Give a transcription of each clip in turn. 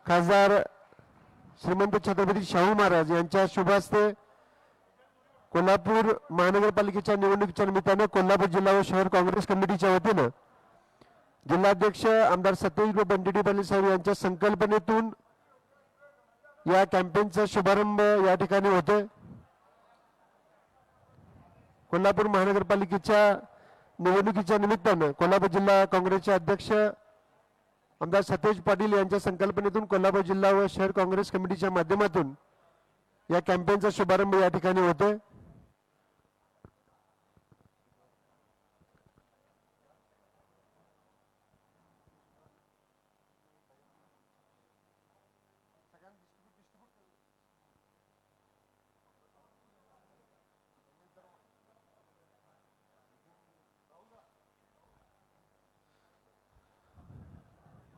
खासदार श्रीमंत छत्रपती शाहू महाराज यांच्या शुभ हस्ते कोल्हापूर महानगरपालिकेच्या निवडणुकीच्या निमित्तानं कोल्हापूर जिल्हा व शहर काँग्रेस कमिटीच्या वतीनं जिल्हाध्यक्ष आमदार सतेज बंटी पाटील साहेब यांच्या संकल्पनेतून या कॅम्पेनचा शुभारंभ या ठिकाणी होतोय। कोल्हापूर महानगरपालिकेच्या निवडणुकीच्या निमित्तानं कोल्हापूर जिल्हा काँग्रेसचे अध्यक्ष आमदार सतेज पाटील यांच्या संकल्पनेतून कोल्हापूर जिल्हा व शहर काँग्रेस कमिटीच्या माध्यमातून या कॅम्पेनचा शुभारंभ या ठिकाणी होतोय।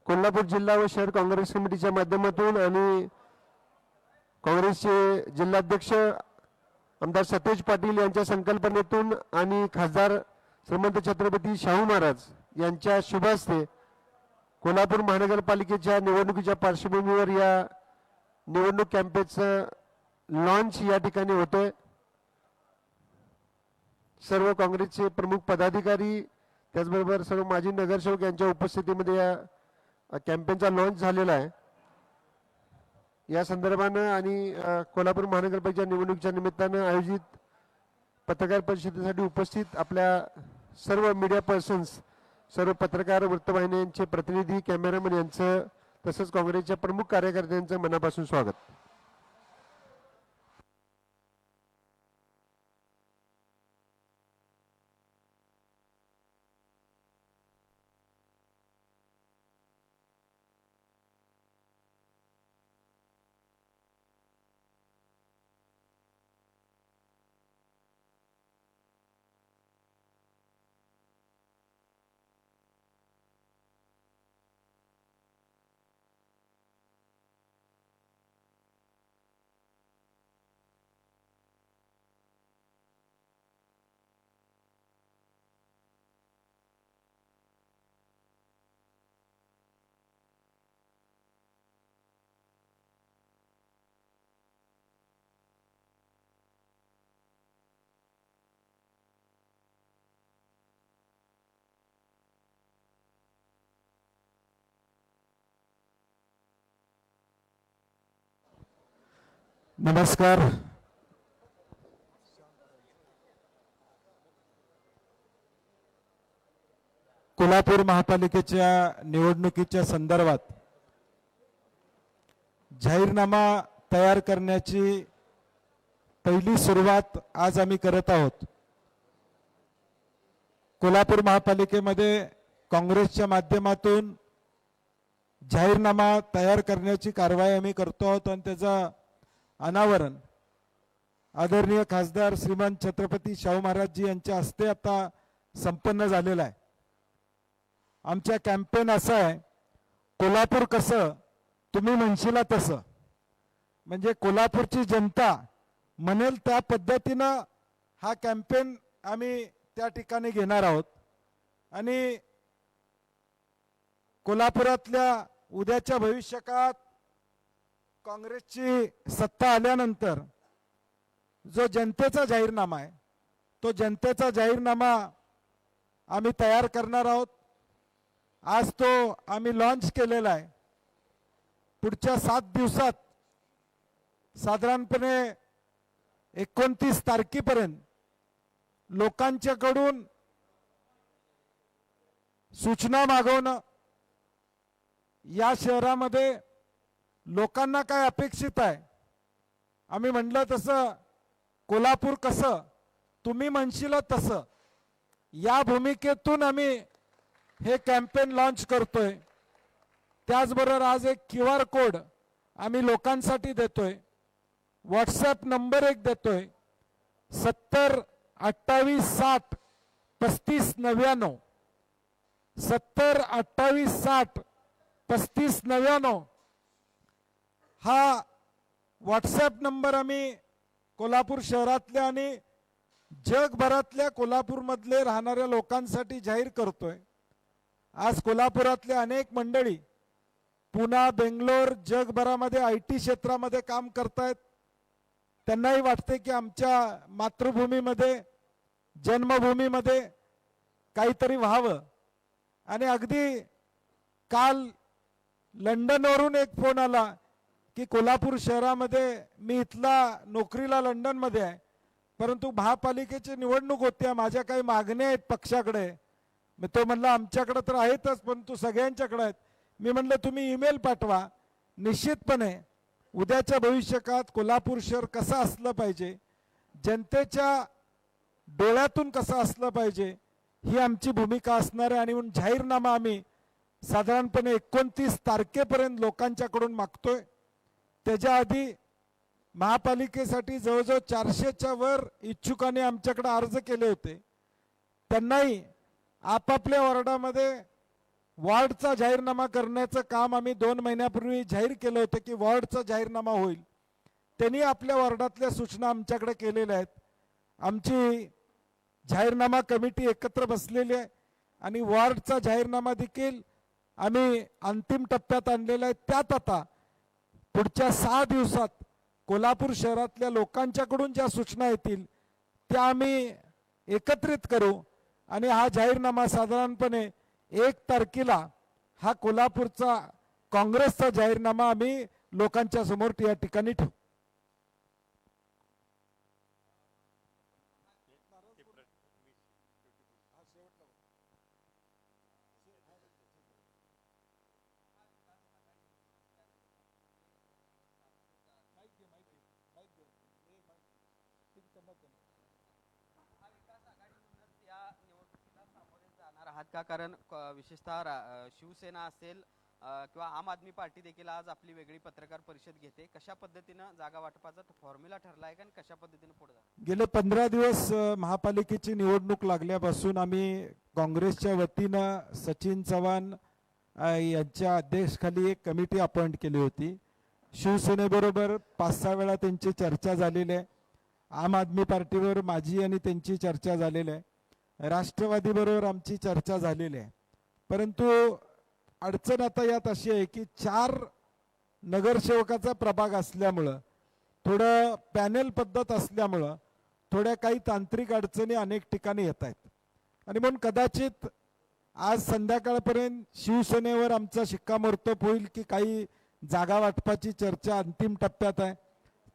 कोल्हापूर जिल्हा व शहर काँग्रेस कमिटीच्या माध्यमातून आणि काँग्रेसचे जिल्हाध्यक्ष आमदार सतेज पाटील यांच्या संकल्पनेतून आणि खासदार श्रीमंत छत्रपती शाहू महाराज यांच्या शुभ हस्ते कोल्हापूर महानगरपालिकेच्या निवडणुकीच्या पार्श्वभूमीवर या निवडणूक कॅम्पेनचं लॉन्च या ठिकाणी होतोय। सर्व काँग्रेसचे प्रमुख पदाधिकारी त्याचबरोबर सर्व माजी नगरसेवक यांच्या उपस्थितीमध्ये या कॅम्पेनचा लॉन्च झालेला आहे। या संदर्भानं आणि कोल्हापूर महानगरपालिकेच्या निवडणुकीच्या निमित्तानं आयोजित पत्रकार परिषदेसाठी उपस्थित आपल्या सर्व मीडिया पर्सन्स, सर्व पत्रकार, वृत्तवाहिन्यांचे प्रतिनिधी, कॅमेरामन यांचं तसंच काँग्रेसच्या प्रमुख कार्यकर्त्यांचं मनापासून स्वागत। नमस्कार। कोल्हापूर महापालिकेच्या निवडणुकीच्या संदर्भात जाहीरनामा तयार करण्याची पहिली सुरुवात आज आम्ही करत आहोत। कोल्हापूर महापालिकेमध्ये काँग्रेसच्या माध्यमातून जाहीरनामा तयार करण्याची कारवाई आम्ही करतो आहोत आणि त्याचा अनावरण आदरणीय खासदार श्रीमान छत्रपती शाहू महाराजजी यांच्या हस्ते आता संपन्न झालेला आहे। आमचा कॅम्पेन असा आहे, कोल्हापूर कसं तुम्ही म्हणशीला तसं, म्हणजे कोल्हापूरची जनता म्हणेल त्या पद्धतीनं हा कॅम्पेन आम्ही त्या ठिकाणी घेणार आहोत। आणि कोल्हापुरातल्या उद्याच्या भविष्यकाळात काँग्रेसची सत्ता आल्यानंतर जो जनतेचा जाहीरनामा आहे तो जनतेचा जाहीरनामा आम्ही तयार करणार आहोत। आज तो आम्ही लॉन्च केलेला आहे। पुढच्या 7 दिवसात साधारणपणे 29 तारखेपर्यंत लोकांच्याकडून सूचना मागवणं, या शहरामध्ये लोकांना काय अपेक्षित आहे, आम्ही म्हणलं तसं कोल्हापूर कसं तुम्ही म्हणशील तसं, या भूमिकेतून आम्ही हे कॅम्पेन लॉन्च करतोय। त्याचबरोबर आज एक QR कोड आम्ही लोकांसाठी देतोय, व्हॉट्सॲप नंबर एक देतोय 70 28 60 35 99 70 28 60 35 99 हा व्हॉट्सॲप नंबर आम्ही कोल्हापूर शहरातल्या आणि जगभरातल्या कोल्हापूरमधले राहणाऱ्या लोकांसाठी जाहीर करतोय। आज कोल्हापुरातल्या अनेक मंडळी पुणा बेंगलोर जगभरामध्ये IT क्षेत्रामध्ये काम करतायत. त्यांनाही वाटते की आमच्या मातृभूमीमध्ये जन्मभूमीमध्ये काहीतरी व्हावं. आणि अगदी काल लंडनवरून एक फोन आला की कोल्हापूर शहरामध्ये, मी इथला नोकरीला लंडनमध्ये आहे, परंतु महापालिकेची निवडणूक होती, माझ्या काही मागण्या आहेत पक्षाकडे. मी तो म्हणला आमच्याकडे तर आहेतच, परंतु सगळ्यांच्याकडे आहेत. मी म्हणलं तुम्ही ईमेल पाठवा. निश्चितपणे उद्याच्या भविष्यकाळात कोल्हापूर शहर कसं असलं पाहिजे, जनतेच्या डोळ्यातून कसं असलं पाहिजे, ही आमची भूमिका असणार आहे. आणि म्हणून जाहीरनामा आम्ही साधारणपणे 29 तारखेपर्यंत लोकांच्याकडून मागतोय. त्याच्या आधी महापालिकेसाठी जवळजवळ 400च्या वर इच्छुकांनी आमच्याकडे अर्ज केले होते. त्यांनाही आपापल्या वॉर्डामध्ये वॉर्डचा जाहीरनामा करण्याचं काम आम्ही 2 महिन्यापूर्वी जाहीर केलं होतं की वॉर्डचा जाहीरनामा होईल. त्यांनी आपल्या वॉर्डातल्या सूचना आमच्याकडे केलेल्या आहेत. आमची जाहीरनामा कमिटी एकत्र बसलेली आहे आणि वॉर्डचा जाहीरनामा देखील आम्ही अंतिम टप्प्यात आणलेला आहे. त्यात आता पुढच्या 6 दिवसात कोल्हापूर शहरातल्या लोकांच्याकडून ज्या सूचना येतील त्या आम्ही एकत्रित करू आणि हा जाहीरनामा साधारणपणे 1 तारखेला हा कोल्हापूरचा काँग्रेसचा जाहीरनामा आम्ही लोकांच्या समोर या ठिकाणी ठेवू. आहात का? कारण विशेषतः शिवसेना असेल किंवा आम आदमी पार्टी देखील आज आपली वेगळी पत्रकार परिषद घेते. कशा पद्धतीनं जागा वाटपाचा फॉर्म्युला ठरला आहे का आणि कशा पद्धतीने पुढे जाणार? गेले 15 दिवस महापालिकेची निवडणूक लागल्यापासून आम्ही काँग्रेसच्या वतीनं सचिन चव्हाण यांच्या अध्यक्षतेखाली एक कमिटी अपॉइंट केली होती. शिवसेनेबरोबर 5-6 वेळा त्यांची चर्चा झालेली आहे. आम आदमी पार्टीवर माझी आणि त्यांची चर्चा झालेली आहे. राष्ट्रवादी बरोबर आमची चर्चा झालेली आहे. परंतु अडचण आता यात अशी आहे की 4 नगरसेवकाचा प्रभाग असल्यामुळं, थोडं पॅनेल पद्धत असल्यामुळं थोड्या काही तांत्रिक अडचणी अनेक ठिकाणी येत आहेत. आणि म्हणून कदाचित आज संध्याकाळपर्यंत शिवसेनेवर आमचा शिक्कामोर्तब होईल की काही जागा वाटपाची चर्चा अंतिम टप्प्यात आहे.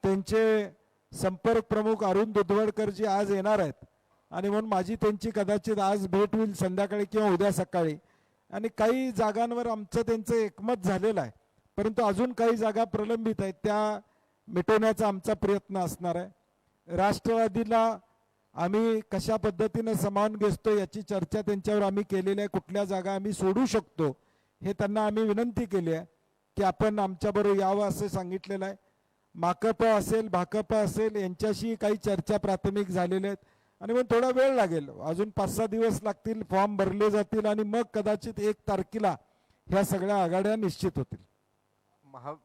त्यांचे संपर्क प्रमुख अरुण दुधवडकरजी आज येणार आहेत आणि म्हणून माझी त्यांची कदाचित आज भेट होईल संध्याकाळी किंवा उद्या सकाळी. आणि काही जागांवर आमचं त्यांचं एकमत झालेलं आहे, परंतु अजून काही जागा प्रलंबित आहेत, त्या मिटवण्याचा आमचा प्रयत्न असणार आहे. राष्ट्रवादीला आम्ही कशा पद्धतीनं सामावून घेतो याची चर्चा त्यांच्यावर आम्ही केलेली आहे. कुठल्या जागा आम्ही सोडू शकतो हे त्यांना आम्ही विनंती केली आहे की आपण आमच्याबरोबर यावं असं सांगितलेलं आहे. माकप असेल भाकप असेल यांच्याशी काही चर्चा प्राथमिक झालेल्या आहेत आणि मग थोडा वेळ लागेल, अजून 5-6 दिवस लागतील, फॉर्म भरले जातील आणि मग कदाचित 1 तारखेला ह्या सगळ्या आघाड्या निश्चित होतील.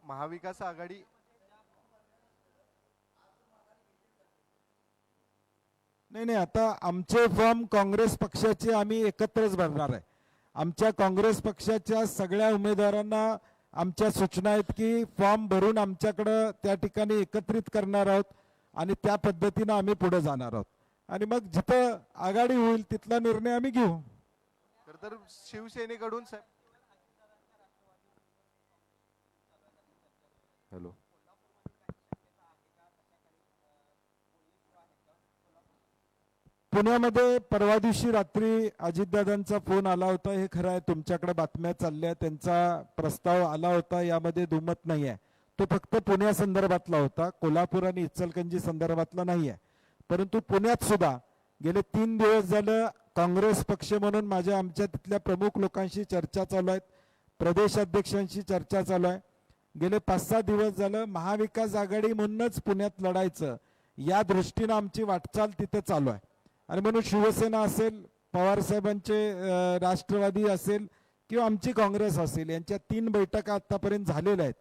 महाविकास आघाडी नाही, आता आमचे फॉर्म काँग्रेस पक्षाचे आम्ही एकत्रच भरणार आहे. आमच्या काँग्रेस पक्षाच्या सगळ्या उमेदवारांना आमच्या सूचना आहेत की फॉर्म भरून आमच्याकडं त्या ठिकाणी एकत्रित करणार आहोत आणि त्या पद्धतीनं आम्ही पुढे जाणार आहोत. आणि मग जिथं आघाडी होईल तिथला निर्णय आम्ही घेऊ. तर शिवसेनेकडून साहेब, हॅलो, पुण्यामध्ये परवा दिवशी रात्री अजितदादांचा फोन आला होता. हे खरं आहे, तुमच्याकडे बातम्या चालल्या, त्यांचा प्रस्ताव आला होता, यामध्ये दुमत नाही आहे. तो फक्त पुण्यासंदर्भातला होता, कोल्हापूर आणि इचलकरंजी संदर्भातला नाही आहे. परंतु पुण्यात सुद्धा गेले 3 दिवस झालं काँग्रेस पक्ष म्हणून आमच्या तिथल्या प्रमुख लोकांशी चर्चा चालू आहेत, प्रदेशाध्यक्षांशी चर्चा चालू आहे. गेले 5-6 दिवस झालं महाविकास आघाडी म्हणूनच पुण्यात लढायचं या दृष्टीनं आमची वाटचाल तिथे चालू आहे. आणि म्हणून शिवसेना असेल, पवारसाहेबांचे राष्ट्रवादी असेल किंवा आमची काँग्रेस असेल, यांच्या 3 बैठका आतापर्यंत झालेल्या आहेत.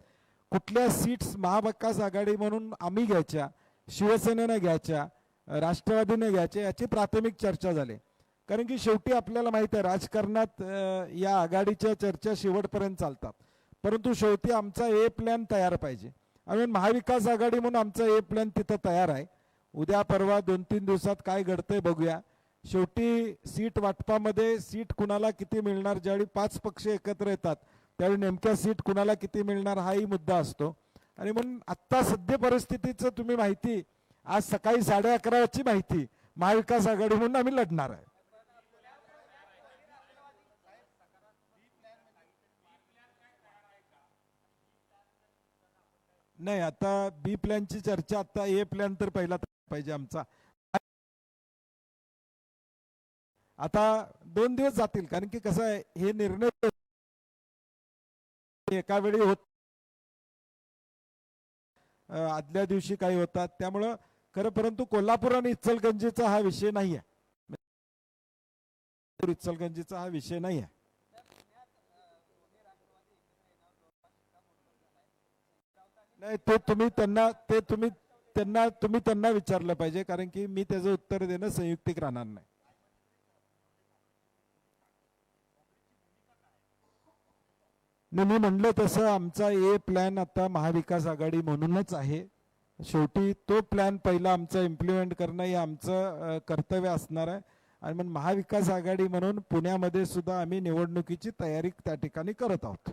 कुठल्या सीट्स महाविकास आघाडी म्हणून आम्ही घ्यायच्या, शिवसेनेने घ्यायच्या, राष्ट्रवादीने घ्यायच्या, याची प्राथमिक चर्चा झाली. कारण की शेवटी आपल्याला माहिती आहे राजकारणात या आघाडीच्या चर्चा शेवटपर्यंत चालतात. परंतु शेवटी आमचा ए प्लॅन तयार पाहिजे. आणि महाविकास आघाडी म्हणून आमचा ए प्लॅन तिथं तयार आहे. उद्या परवा 2-3 दिवसात काय घडतंय बघूया. शेवटी सीट वाटपामध्ये सीट कुणाला किती मिळणार, ज्यावेळी 5 पक्ष एकत्र येतात त्यावेळी नेमक्या सीट कुणाला किती मिळणार हाही मुद्दा असतो. आणि म्हणून आत्ता सद्य परिस्थितीचं तुम्ही माहिती, आज सकाळी 11:30 माहिती, महाविकास आघाडी म्हणून आम्ही लढणार आहे. नाही, आता बी प्लॅनची चर्चा, आता ए प्लॅन तर पहिला पाहिजे आमचा. आता 2 दिवस जातील, कारण की कसं आहे, हे निर्णय एका वेळी होत, आदल्या दिवशी काही होतात, त्यामुळं खरं. परंतु कोल्हापूर आणि इचलकरंजीचा हा विषय नाही आहे. इचलकरंजीचा हा विषय नाही आहे. नाही, ते तुम्ही त्यांना विचारलं पाहिजे, कारण की मी त्याचं उत्तर देणं संयुक्तिक राहणार नाही. मी म्हणलं तसं आमचा ए प्लॅन आता महाविकास आघाडी म्हणूनच आहे. शेवटी तो प्लॅन पहिला आमचा इम्प्लिमेंट करणं हे आमचं कर्तव्य असणार आहे. आणि मग महाविकास आघाडी म्हणून पुण्यामध्ये सुद्धा आम्ही निवडणुकीची तयारी त्या ठिकाणी करत आहोत.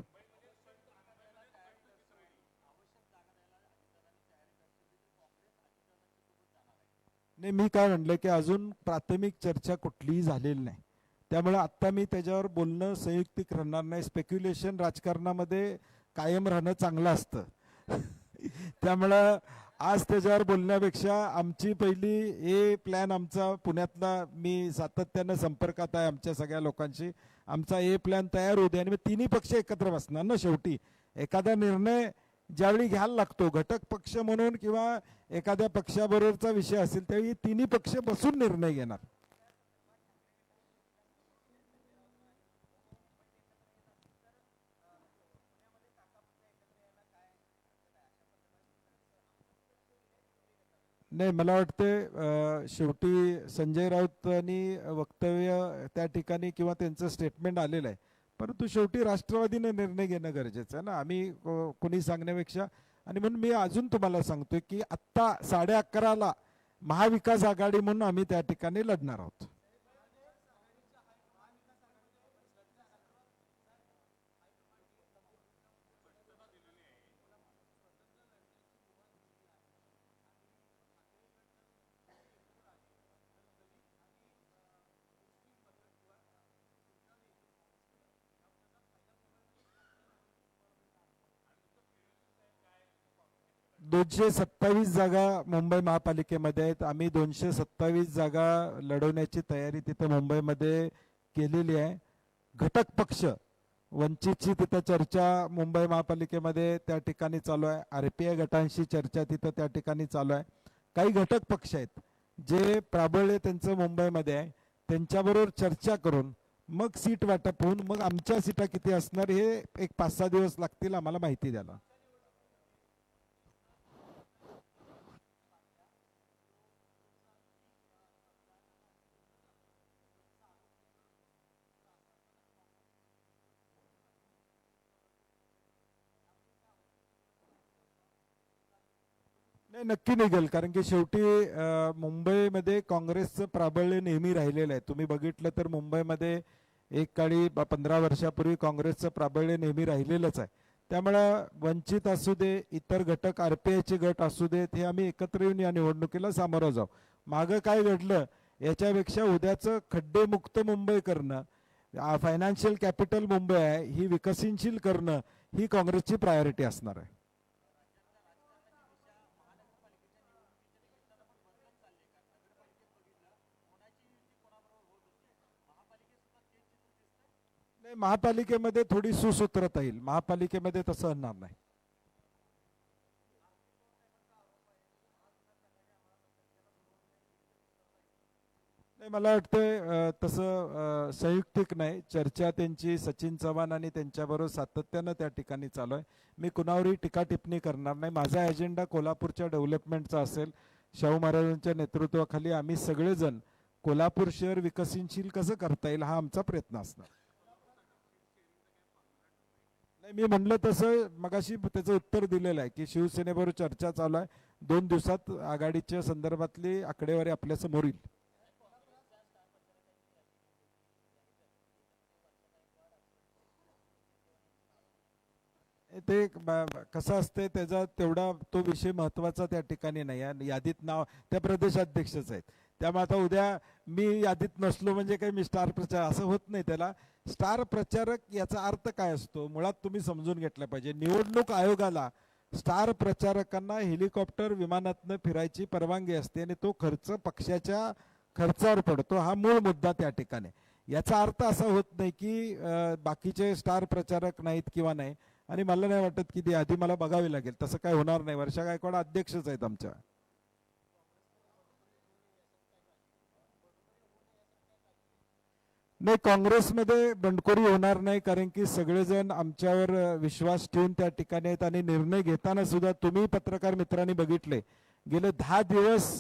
नाही, मी काय म्हणलं की अजून प्राथमिक चर्चा कुठलीही झालेली नाही, त्यामुळे आता मी त्याच्यावर बोलणं संयुक्तिक राहणार नाही. स्पेक्युलेशन राजकारणामध्ये कायम राहणं चांगलं असतं. त्यामुळं आज त्याच्यावर बोलण्यापेक्षा आमची पहिली ए प्लॅन आमचा पुण्यातला, मी सातत्यानं संपर्कात आहे आमच्या सगळ्या लोकांशी, आमचा ए प्लॅन तयार होऊ दे. आणि मग तिन्ही पक्ष एकत्र बसणार ना. शेवटी एखादा निर्णय ज्यावेळी घ्यायला लागतो, घटक पक्ष म्हणून किंवा एखाद्या पक्षाबरोबरचा विषय असेल, त्यावेळी तिन्ही पक्ष बसून निर्णय घेणार. नाही, मला वाटतं शेवटी संजय राऊतांनी वक्तव्य त्या ठिकाणी किंवा त्यांचं स्टेटमेंट आलेलं आहे, परंतु शेवटी राष्ट्रवादीने निर्णय घेणं गरजेचं आहे ना, आम्ही कोणी सांगण्यापेक्षा. आणि म्हणून मी अजून तुम्हाला सांगतोय की आत्ता 11:30ला महाविकास आघाडी म्हणून आम्ही त्या ठिकाणी लढणार आहोत. दोनशे 227 जागा मुंबई महापालिकेमध्ये आहेत. आम्ही 227 जागा लढवण्याची तयारी तिथं मुंबईमध्ये केलेली आहे. घटक पक्ष वंचितची तिथं चर्चा मुंबई महापालिकेमध्ये त्या ठिकाणी चालू आहे. RPI गटांशी चर्चा तिथं त्या ठिकाणी चालू आहे. काही घटक पक्ष आहेत जे प्राबल्य त्यांचं मुंबईमध्ये आहे, त्यांच्याबरोबर चर्चा करून मग सीट वाटप होऊन मग आमच्या सीटा किती असणार हे एक 5-6 दिवस लागतील आम्हाला माहिती द्यायला. नाही, नक्की निघेल, कारण की शेवटी मुंबईमध्ये काँग्रेसचं प्राबल्य नेहमी राहिलेलं आहे. तुम्ही बघितलं तर मुंबईमध्ये एक काळी 15 वर्षापूर्वी काँग्रेसचं प्राबल्य नेहमी राहिलेलंच आहे. त्यामुळं वंचित असू दे, इतर घटक RPIचे गट असू देत, हे आम्ही एकत्र येऊन या निवडणुकीला सामोरं जाऊ. मागं काय घडलं याच्यापेक्षा उद्याचं खड्डेमुक्त मुंबई करणं, फायनान्शियल कॅपिटल मुंबई आहे ही विकसनशील करणं, ही काँग्रेसची प्रायोरिटी असणार आहे. महापालिकेमध्ये थोडी सुसूत्रता येईल, महापालिकेमध्ये तसं होणार नाही. मला वाटतं तसं संयुक्तिक नाही, चर्चा त्यांची सचिन चव्हाण आणि त्यांच्याबरोबर सातत्यानं त्या ठिकाणी चालू आहे. मी कुणावरही टीका टिप्पणी करणार नाही. माझा एजेंडा कोल्हापूरच्या डेव्हलपमेंटचा असेल. शाहू महाराजांच्या नेतृत्वाखाली आम्ही सगळेजण कोल्हापूर शहर विकसनशील कसं करता येईल हा आमचा प्रयत्न असणार. मी म्हणलं तसं मगाशी त्याचं उत्तर दिलेलं आहे की शिवसेनेबरोबर चर्चा चालू आहे. 2 दिवसात आघाडीच्या संदर्भातली आकडेवारी आपल्या समोर येईल. ते कसं असते त्याचा तेवढा तो विषय महत्वाचा त्या ठिकाणी नाही. आणि यादीत नाव त्या प्रदेशाध्यक्षच आहेत. त्यामुळे आता उद्या मी यादीत नसलो म्हणजे काही मी स्टार प्रचार असं होत नाही. त्याला स्टार प्रचारक याचा अर्थ काय असतो मुळात तुम्ही समजून घेतलं पाहिजे. निवडणूक आयोगाला स्टार प्रचारकांना हेलिकॉप्टर विमानातनं फिरायची परवानगी असते आणि तो खर्च पक्षाच्या खर्चावर पडतो. हा मूळ मुद्दा त्या ठिकाणी. याचा अर्थ असा होत नाही की बाकीचे स्टार प्रचारक नाहीत किंवा नाही. आणि मला नाही वाटत की ती आधी मला बघावी लागेल. तसं काय होणार नाही. वर्षा गायकवाड अध्यक्षच आहेत आमच्या. नाही, काँग्रेसमध्ये बंडखोरी होणार नाही कारण की सगळेजण आमच्यावर विश्वास ठेवून त्या ठिकाणी आहेत. आणि निर्णय घेताना सुद्धा तुम्ही पत्रकार मित्रांनी बघितले गेले 10 दिवस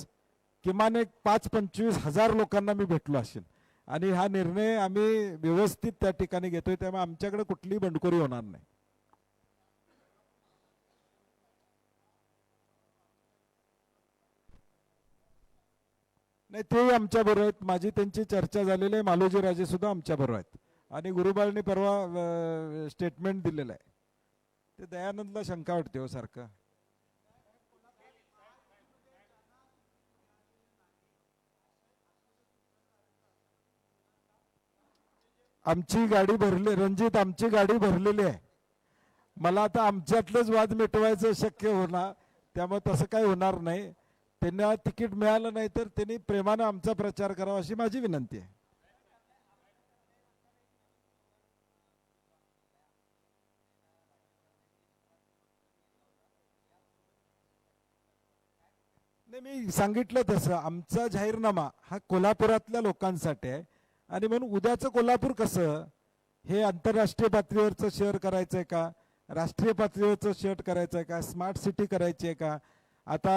किमान एक 5-25 हजार लोकांना मी भेटलो असेल. आणि हा निर्णय आम्ही व्यवस्थित त्या ठिकाणी घेतोय. त्यामुळे आमच्याकडे कुठलीही बंडखोरी होणार नाही. नाही, ते आमच्या बरोबर आहेत. माझी त्यांची चर्चा झालेली आहे. मालोजी राजे सुद्धा आमच्या बरोबर आहेत. आणि गुरुबाळनी परवा स्टेटमेंट दिलेलं आहे. ते दयानंदला शंका वाटते हो सारखं. आमची गाडी भरली रणजित, आमची गाडी भरलेली आहे. मला आता आमच्यातलंच वाद मिटवायचं शक्य होणार. त्यामुळे तसं काही होणार नाही. त्यांना तिकीट मिळालं नाही तर त्यांनी प्रेमानं आमचा प्रचार करावा अशी माझी विनंती आहे. नाही, मी सांगितलं तसं आमचा जाहीरनामा हा कोल्हापुरातल्या लोकांसाठी आहे. आणि म्हणून उद्याचं कोल्हापूर कसं हे आंतरराष्ट्रीय पातळीवरचं शहर करायचं आहे का, राष्ट्रीय पातळीवरचं शहर करायचं आहे का, स्मार्ट सिटी करायची आहे का. आता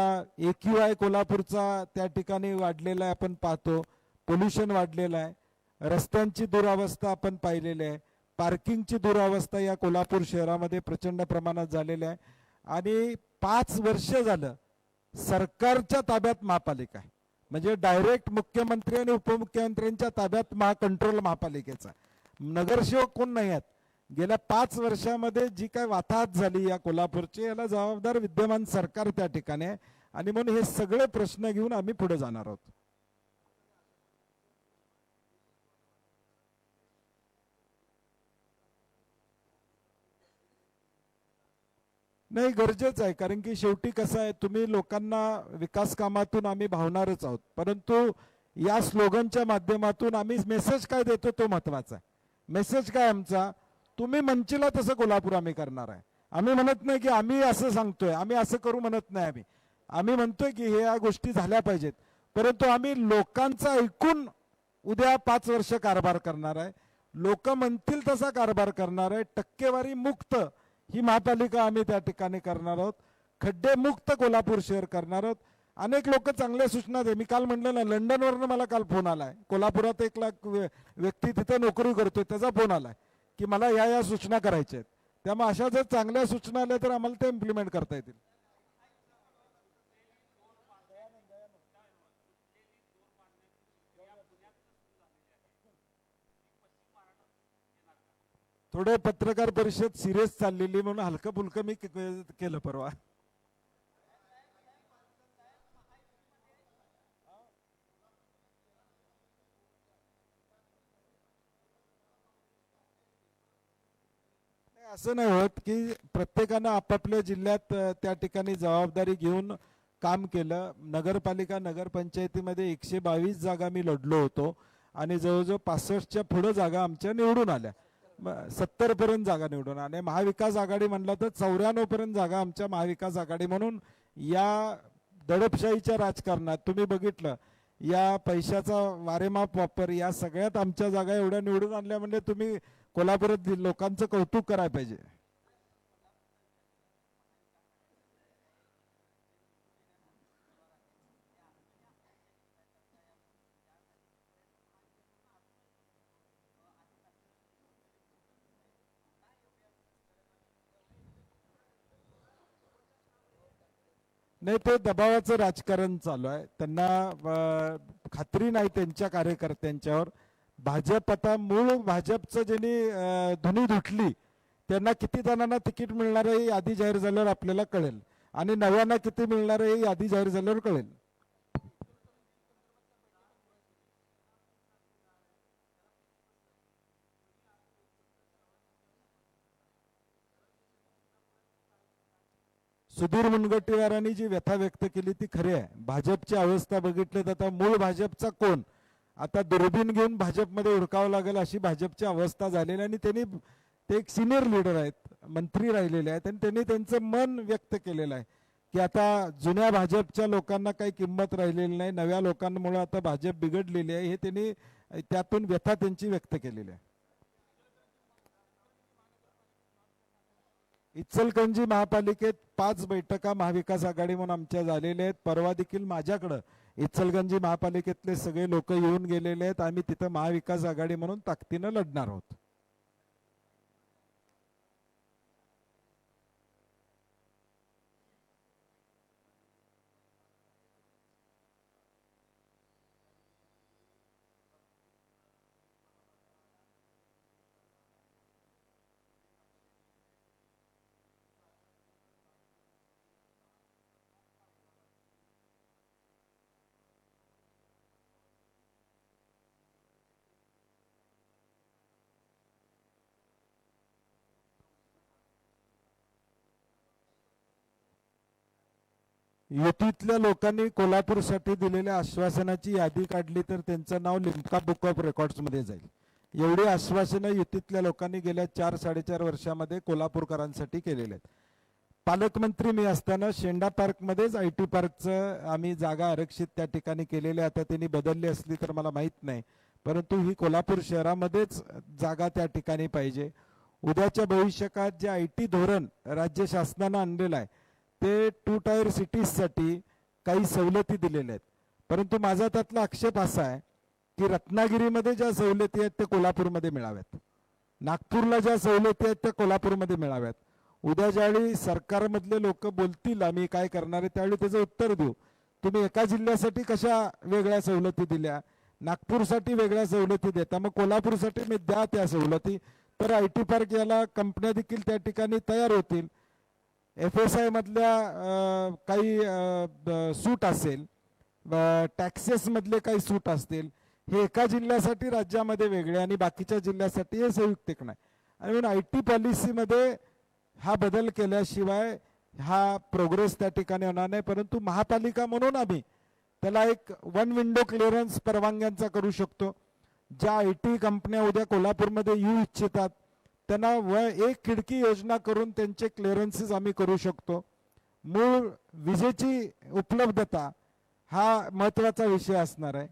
AQI कोल्हापूरचा त्या ठिकाणी वाढलेला आहे. आपण पाहतो पोल्युशन वाढलेलं आहे. रस्त्यांची दुरावस्था आपण पाहिलेली आहे. पार्किंगची दुरावस्था या कोल्हापूर शहरामध्ये प्रचंड प्रमाणात झालेली आहे. आणि 5 वर्ष झालं सरकारच्या ताब्यात महापालिका आहे. म्हणजे डायरेक्ट मुख्यमंत्री आणि उपमुख्यमंत्र्यांच्या ताब्यात कंट्रोल महापालिकेचा. नगरसेवक कोण नाही आहेत. गेल्या 5 वर्षामध्ये जी काय वाताहत झाली या कोल्हापूरची याला जबाबदार विद्यमान सरकार त्या ठिकाणी आहे. आणि म्हणून हे सगळे प्रश्न घेऊन आम्ही पुढे जाणार आहोत. नाही, गरजेचं आहे. कारण की शेवटी कसं आहे तुम्ही लोकांना विकास कामातून आम्ही भावणारच आहोत. परंतु या स्लोगनच्या माध्यमातून आम्ही मेसेज काय देतो तो महत्वाचा आहे. मेसेज काय आमचा, तुम्ही म्हणशीला तसं कोल्हापूर आम्ही करणार आहे. आम्ही म्हणत नाही की आम्ही असं सांगतोय आम्ही असं करू म्हणत नाही. आम्ही म्हणतोय की हे या गोष्टी झाल्या पाहिजेत. परंतु आम्ही लोकांचं ऐकून उद्या 5 वर्ष कारभार करणार आहे. लोक म्हणतील तसा कारभार करणार आहे. टक्केवारी मुक्त ही महापालिका आम्ही त्या ठिकाणी करणार आहोत. खड्डे मुक्त कोल्हापूर शहर करणार आहोत. अनेक लोक चांगल्या सूचना दे. मी काल म्हणलं ना, लंडनवरनं मला काल फोन आलाय. कोल्हापुरात 1 लाख व्यक्ती तिथे नोकरी करतोय त्याचा फोन आलाय की मला या सूचना करायच्या आहेत. त्यामुळे अशा जर चांगल्या सूचना आल्या तर आम्हाला ते इम्प्लिमेंट करता येतील. थोडे पत्रकार परिषद सिरियस चाललेली म्हणून हलकं फुलकं मी केलं परवा. असं नाही होत की प्रत्येकानं आपापल्या जिल्ह्यात त्या ठिकाणी जबाबदारी घेऊन काम केलं. नगरपालिका नगरपंचायतीमध्ये 122 जागा मी लढलो होतो आणि जवळजवळ 65च्या पुढे जागा आमच्या निवडून आल्या. 70 पर्यंत जागा निवडून. आणि महाविकास आघाडी म्हणलं तर 94 पर्यंत जागा आमच्या महाविकास आघाडी. म्हणून या दडपशाहीच्या राजकारणात तुम्ही बघितलं या पैशाचा वारेमाप वापर या सगळ्यात आमच्या जागा एवढ्या निवडून आणल्या म्हणजे तुम्ही कोल्हापुरात लोकांचं कौतुक करायला पाहिजे. नाही, ते दबावाचं राजकारण चालू आहे. त्यांना खात्री नाही त्यांच्या कार्यकर्त्यांच्यावर. भाजप आता मूळ भाजपचं ज्यांनी धुनी धुटली त्यांना किती जणांना तिकीट मिळणार आहे यादी जाहीर झाल्यावर आपल्याला कळेल, आणि नव्यांना किती मिळणार आहे यादी जाहीर झाल्यावर कळेल. सुधीर मुनगंटीवारांनी जी व्यथा व्यक्त केली ती खरी आहे. भाजपची अवस्था बघितली तर आता मूळ भाजपचा कोण आता दुर्बीण घेऊन भाजपमध्ये हुडकावं लागेल अशी भाजपची अवस्था झालेली. आणि त्यांनी ते एक सिनियर लीडर आहेत, मंत्री राहिलेले आहेत, आणि त्यांनी त्यांचं मन व्यक्त केलेलं आहे की आता जुन्या भाजपच्या लोकांना काही किंमत राहिलेली नाही, नव्या लोकांमुळे आता भाजप बिघडलेली आहे, हे त्यांनी त्यातून व्यथा त्यांची व्यक्त केलेली आहे. इचलकरंजी महापालिकेत 5 बैठका महाविकास आघाडी म्हणून आमच्या झालेल्या आहेत. परवा देखील माझ्याकडं इचलकरंजी महापालिकेतले सगळे लोक येऊन गेलेले आहेत. आम्ही तिथं महाविकास आघाडी म्हणून ताकदीनं लढणार आहोत. युतीतल्या लोकांनी कोल्हापूरसाठी दिलेल्या आश्वासनाची यादी काढली तर त्यांचं नाव लिम्का बुक ऑफ रेकॉर्ड्समध्ये जाईल. एवढी आश्वासनं युतीतल्या लोकांनी गेल्या 4-4.5 वर्षामध्ये कोल्हापूरकरांसाठी केलेले आहेत. पालकमंत्री मी असताना शेंडा पार्कमध्येच IT पार्कचं आम्ही जागा आरक्षित त्या ठिकाणी केलेली. आता त्यांनी बदलली असली तर मला माहीत नाही, परंतु ही कोल्हापूर शहरामध्येच जागा त्या ठिकाणी पाहिजे. उद्याच्या भविष्यकाळात जे IT धोरण राज्य शासनानं आणलेलं आहे ते 2 टायर सिटीजसाठी काही सवलती दिलेल्या आहेत. परंतु माझा त्यातला आक्षेप असा आहे की रत्नागिरीमध्ये ज्या सवलती आहेत त्या कोल्हापूरमध्ये मिळाव्यात, नागपूरला ज्या सवलती आहेत त्या कोल्हापूरमध्ये मिळाव्यात. उद्या ज्यावेळी सरकारमधले लोक बोलतील आम्ही काय करणार आहे त्यावेळी त्याचं उत्तर देऊ. तुम्ही एका जिल्ह्यासाठी कशा वेगळ्या सवलती दिल्या, नागपूरसाठी वेगळ्या सवलती देता, मग कोल्हापूरसाठी मी द्या त्या सवलती, तर IT पार्क याला कंपन्या देखील त्या ठिकाणी तयार होतील. FSI मधल्या काही सूट असेल, टॅक्सेस मधले काही सूट असतील, हे एका जिल्ह्यासाठी राज्यामध्ये वेगळे आणि बाकीच्या जिल्ह्यासाठी हे संयुक्तिक नाही. आणि म्हणून IT पॉलिसीमध्ये हा बदल केल्याशिवाय हा प्रोग्रेस त्या ठिकाणी होणार नाही. परंतु महापालिका म्हणून आम्ही त्याला एक 1 विंडो क्लिअरन्स परवानग्यांचा करू शकतो. ज्या IT कंपन्या उद्या कोल्हापूरमध्ये येऊ इच्छितात त्यांना एक खिडकी योजना करून त्यांचे क्लिअरन्सेस आम्ही करू शकतो. मूळ विजेची उपलब्धता हा महत्त्वाचा विषय असणार आहे.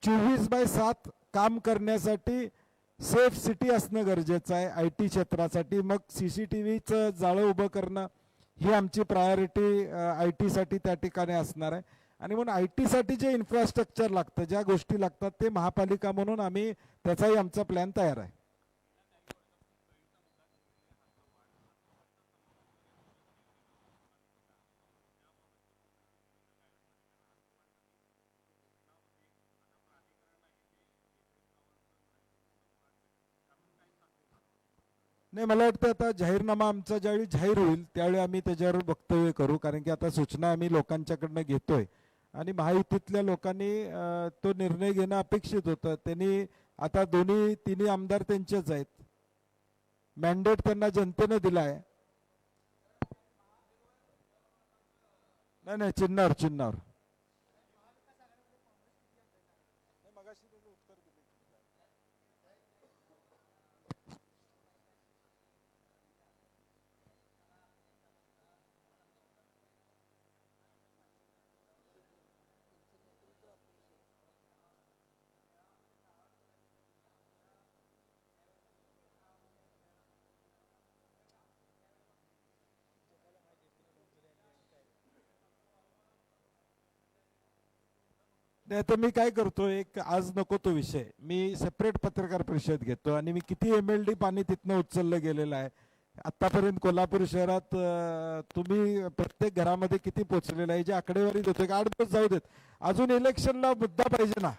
24/7 काम करण्यासाठी सेफ सिटी असणं गरजेचं आहे IT क्षेत्रासाठी. मग CCTVचं जाळं उभं करणं ही आमची प्रायोरिटी IT साठी त्या ठिकाणी असणार आहे. आणि म्हणून IT साठी जे इन्फ्रास्ट्रक्चर लागतं, ज्या गोष्टी लागतात ते महापालिका म्हणून आम्ही त्याचाही आमचा प्लॅन तयार आहे. नाही, मला वाटतं आता जाहीरनामा आमचा ज्यावेळी जाहीर होईल त्यावेळी आम्ही त्याच्यावर वक्तव्य करू. कारण की आता सूचना आम्ही लोकांच्याकडनं घेतोय आणि महायुतीतल्या लोकांनी तो निर्णय घेणं अपेक्षित होतं. त्यांनी आता तिन्ही आमदार त्यांचेच आहेत, मॅन्डेट त्यांना जनतेनं दिलाय. नाही, चिन्हावर नाही. तर मी काय करतो, एक आज नको तो विषय, मी सेपरेट पत्रकार परिषद घेतो आणि मी किती MLD पाणी तिथनं उचललं गेलेलं आहे, आतापर्यंत कोल्हापूर शहरात तुम्ही प्रत्येक घरामध्ये किती पोहोचलेला आहे, जी आकडेवारी देतोय, 8 दिवस जाऊ देत, अजून इलेक्शनला मुद्दा पाहिजे ना.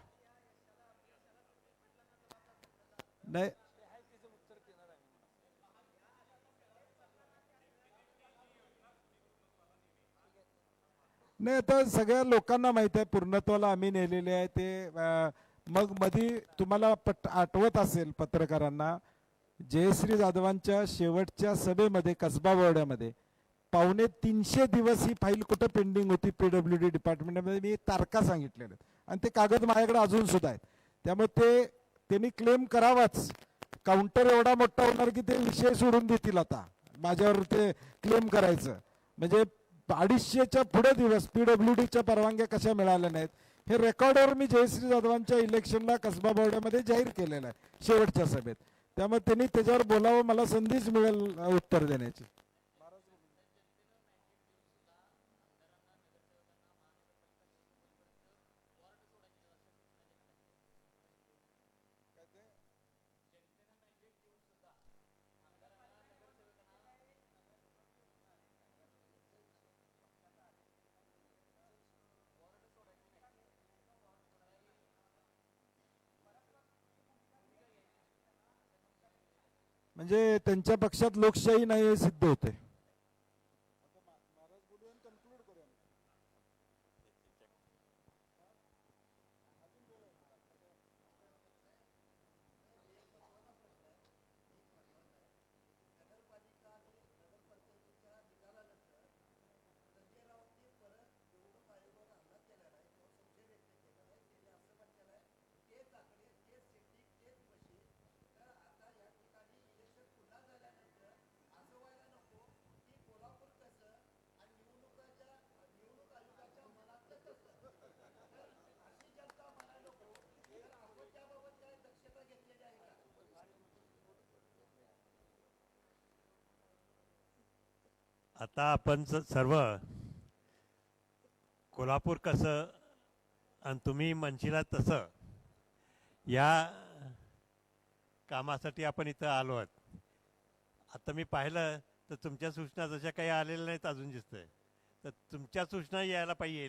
नाही नाही, आता सगळ्या लोकांना माहित आहे, पूर्णत्वाला आम्ही नेलेले आहे ते. मग मधी तुम्हाला आठवत असेल पत्रकारांना, जयश्री जाधवांच्या शेवटच्या सभेमध्ये कसबा बोर्डामध्ये 250 दिवस ही फाईल कुठं पेंडिंग होती PWD डिपार्टमेंटमध्ये, मी तारखा सांगितलेल्या आहेत आणि ते कागद माझ्याकडे अजून सुद्धा आहेत. त्यामुळे ते त्यांनी क्लेम करावाच. काउंटर एवढा मोठा होणार की ते विषय सोडून देतील आता माझ्यावर ते क्लेम करायचं. म्हणजे 250च्या पुढे दिवस PWDच्या परवानग्या कशा मिळाल्या नाहीत, हे रेकॉर्डवर मी जयश्री जाधवांच्या इलेक्शनला कसबा बोर्डामध्ये जाहीर केलेलं आहे शेवटच्या सभेत. त्यामुळे त्यांनी त्याच्यावर बोलावं, मला संधीच मिळेल उत्तर देण्याची. म्हणजे त्यांच्या पक्षात लोकशाही नाही हे सिद्ध होते. आता आपण सर्व कोल्हापूर कसं आणि तुम्ही म्हणशीला तसं या कामासाठी आपण इथं आलो आहोत. आता मी पाहिलं तर तुमच्या सूचना जशा काही आलेल्या नाहीत अजून दिसतंय, तर तुमच्या सूचना यायला पाहिजे,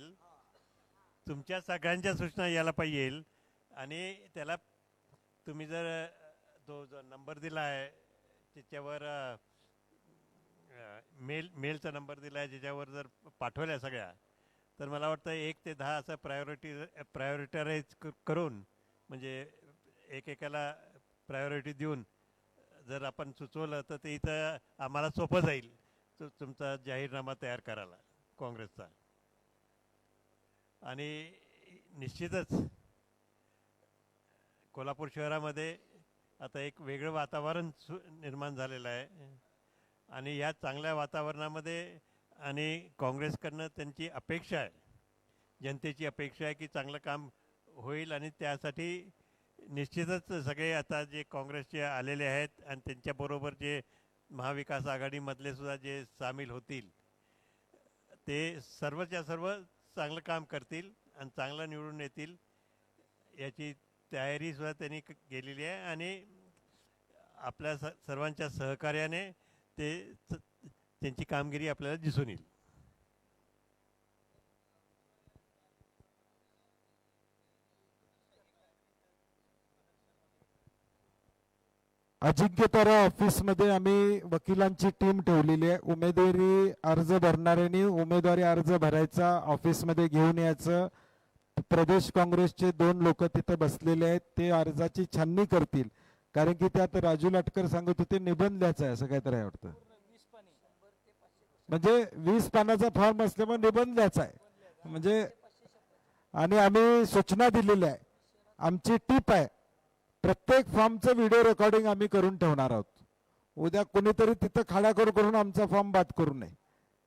तुमच्या सगळ्यांच्या सूचना यायला पाहिजे. आणि त्याला तुम्ही जर तो जो नंबर दिला आहे त्याच्यावर मेलचा नंबर दिला आहे, ज्याच्यावर जर पाठवल्या सगळ्या, तर मला वाटतं 1 ते 10 असं प्रायोरिटाईज करून, म्हणजे एकेकाला प्रायोरिटी देऊन जर आपण सुचवलं तर ते इथं आम्हाला सोपं जाईल तुमचा जाहीरनामा तयार करायला काँग्रेसचा. आणि निश्चितच कोल्हापूर शहरामध्ये आता एक वेगळं वातावरण निर्माण झालेलं आहे. आणि या चांगल्या वातावरणामध्ये आणि काँग्रेसकडनं त्यांची अपेक्षा आहे, जनतेची अपेक्षा आहे की चांगलं काम होईल. आणि त्यासाठी निश्चितच सगळे आता जे काँग्रेसचे आलेले आहेत आणि त्यांच्याबरोबर जे महाविकास आघाडीमधले सुद्धा जे सामील होतील ते सर्वच्या सर्व चांगलं काम करतील आणि चांगलं निवडून येतील याची तयारीसुद्धा त्यांनी केलेली आहे. आणि आपल्या सर्वांच्या सहकार्याने त्यांची कामगिरी आपल्याला दिसून येईल. अजिंक्यतारा ऑफिसमध्ये आम्ही वकिलांची टीम ठेवलेली आहे. उमेदवारी अर्ज भरणाऱ्यांनी उमेदवारी अर्ज भरायचा, ऑफिसमध्ये घेऊन यायचं. प्रदेश काँग्रेसचे 2 लोक तिथे बसलेले आहेत, ते अर्जाची छाननी करतील. कारण की त्यात राजू लाटकर सांगत होते निबंध लिहायचा आहे असं काहीतरी आहे वाटतं. म्हणजे 20 पानाचा फॉर्म असल्यामुळे निबंध लिहायचा आहे म्हणजे. आणि आम्ही सूचना दिलेल्या आहे, आमची टीप आहे, प्रत्येक फॉर्मचं व्हिडिओ रेकॉर्डिंग आम्ही करून ठेवणार आहोत. उद्या कोणीतरी तिथं खाडा करून आमचा फॉर्म बाद करू नये.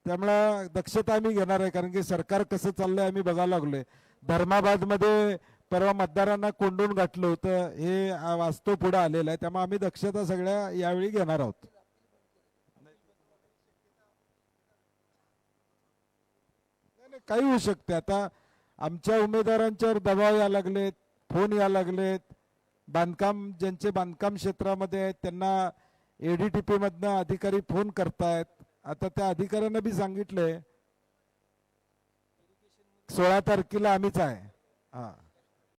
त्यामुळे दक्षता आम्ही घेणार आहे. कारण की सरकार कसं चाललंय आम्ही बघायला लागलोय. धर्माबादमध्ये परवा मतदारांना कोंडून गाठलं होतं, हे वास्तव पुढे आलेलं आहे. त्यामुळे आम्ही दक्षता सगळ्या यावेळी घेणार आहोत. काही होऊ शकते. आता आमच्या उमेदवारांच्यावर दबाव या लागलेत, फोन या लागलेत. बांधकाम ज्यांचे बांधकाम क्षेत्रामध्ये आहेत त्यांना ADTP मधनं अधिकारी फोन करतायत. आता त्या अधिकाऱ्यांना बी सांगितलंय 16 तारखेला आम्हीच आहे. हा